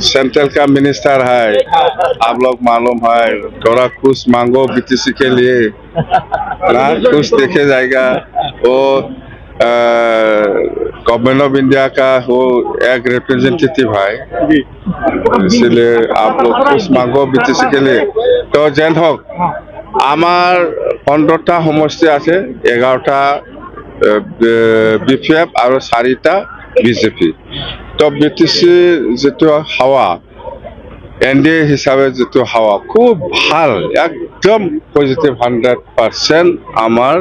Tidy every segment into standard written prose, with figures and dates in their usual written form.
Central का minister है, आप लोग मालूम है, थोड़ा कुछ मांगो बीटीसी के लिए ना कुछ देखे जाएगा। वो गवर्नमेंट ऑफ इंडिया का वो एक रिप्रेजेंटेटिव है, इसलिए आप लोग कुछ मांगो बीटीसी के लिए। तो जेन हक আমার 15টা সমষ্টি আছে, 11টা বিপিএফ আৰু 4টা বিজেপি। তো বিটিসি যেটো হাওয়া এনডিএ হিসাবে যেটো হাওয়া খুব ভাল, একদম পজিটিভ 100%। আমার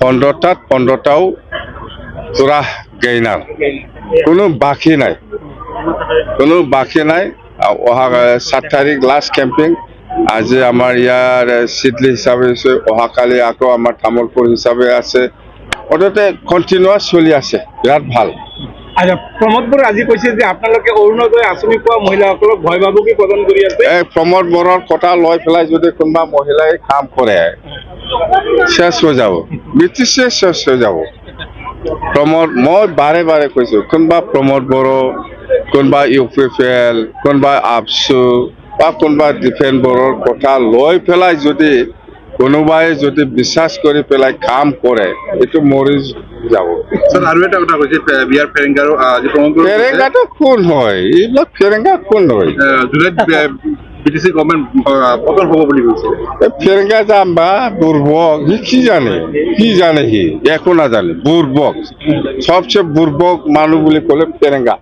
15টাও পুরা গেইনার, কোনো বাকি নাই। অহা 7 তারিখ লাস্ট ক্যাম্পিং। আজি আমার ইয়ার সিডলি হিসাবে অহাকালি আকৌ আমার তামোলপুর হিসাবে আছে, ওটাতে কন্টিনিউয়াস চলি আছে, বিরাট ভাল। আচ্ছা, প্রমোদ বড় আজি কৈছে যে আপোনালোকে অৰুণোদয় আঁচনি পোৱা মহিলাসকলক ভয় ভাবুকি প্ৰদান কৰি আছে। প্ৰমোদ বড়ৰ কথা লৈ পেলাই যদি কোনোবা মহিলাই কাম কৰে শেষ হৈ যাব, ব্ৰিটিছে শেষ হৈ যাব। প্ৰমোদ, মই বাৰে কৈছো, কোনোবা প্ৰমোদ বড়, কোনোবা ইউপিপিএল, কোনোবা আপসু বা কোনোবা ডিফেন্স বড়ৰ কথা লৈ পেলাই যদি কোনোবাই যদি বিশ্বাস কৰি পেলাই কাম কৰে, এইটো মৰি যাব। স্যাৰ আৰু এটা কথা কৈছে, বিয়াৰ ফেৰেংগাৰো আজি প্ৰমাণ কৰি ফেৰেংগাটো কোন হয়? এইবিলাক ফেৰেংগা কোন হয়? জুলাইত বিটিসি গভর্নমেন্ট পতন হ'ব বুলি কৈছে। ফেরেঙ্গা জাম্বা বুর্বক, কি জানে সি একো নাজানে, বুর্বক, সবচেয়ে বুর্বক মানুষ বলে কলে ফেরেঙ্গা।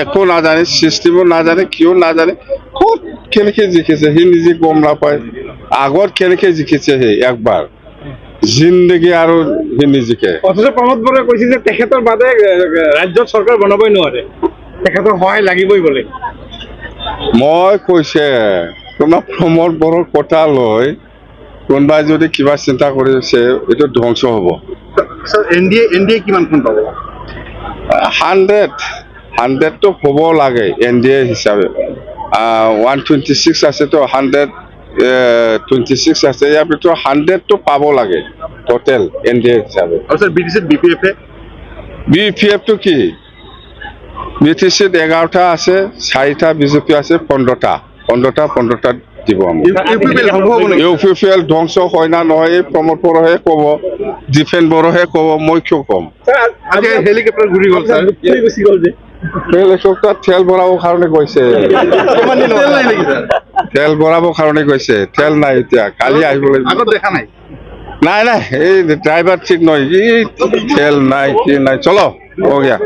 একো নাজানে, সিস্টেমও নাজানে, কিয় নাজানে, ক'ত কেনেকে জিকিছে সি নিজে গম নাপায়। আগত কেনেকে জিকিছে সি একবাৰ জিন্দগী আৰু সি নিজিকে। অথচ প্ৰমোদ বড়োৱে কৈছে যে তেখেতৰ বাদে ৰাজ্যত চৰকাৰ বনাবই নোৱাৰে, তেখেতৰ সহায় লাগিবই বোলে। মই কৈছে তোমাৰ প্ৰমোদ বড়োৰ কথা লৈ কোনোবাই যদি কিবা চিন্তা কৰিছে, এইটো ধ্বংস হ'ব। স্যার এনডিএ কিমানখন পাব? 100টো হ'ব লাগে এনডিএ হিচাপে। 126 আছে, তো 126 আছে, ইয়াৰ ভিতৰত 100টো পাব লাগে টোটেল এনডিএ হিচাপে। আৰু স্যার বিটিসিত বিপিএফটো কি? বিটিসিত 11টা আছে, 4টা বিজেপি আছে, 15টা দিব আমি। ইউপিপিএল ধ্বংস হয় না নহয়, এই প্ৰমোদ বড়োহে ক'ব, ডিফেন্স বড়োহে ক'ব, মই কিয় ক'ম? আজি হেলিকপ্টাৰ ঘূৰি গ'ল স্যাৰ। গুচি গ'ল যে হেলিকপ্টাৰ তেল ভৰাবৰ কাৰণে গৈছে, তেল নাই নেকি স্যাৰ? তেল ভৰাবৰ কাৰণে গৈছে, তেল নাই এতিয়া, কালি আহিব লাগিব। আগত দেখা নাই। নাই, এই ড্রাইভার ঠিক নয়, তেল নাই, কি নাই, চলো, हो गया।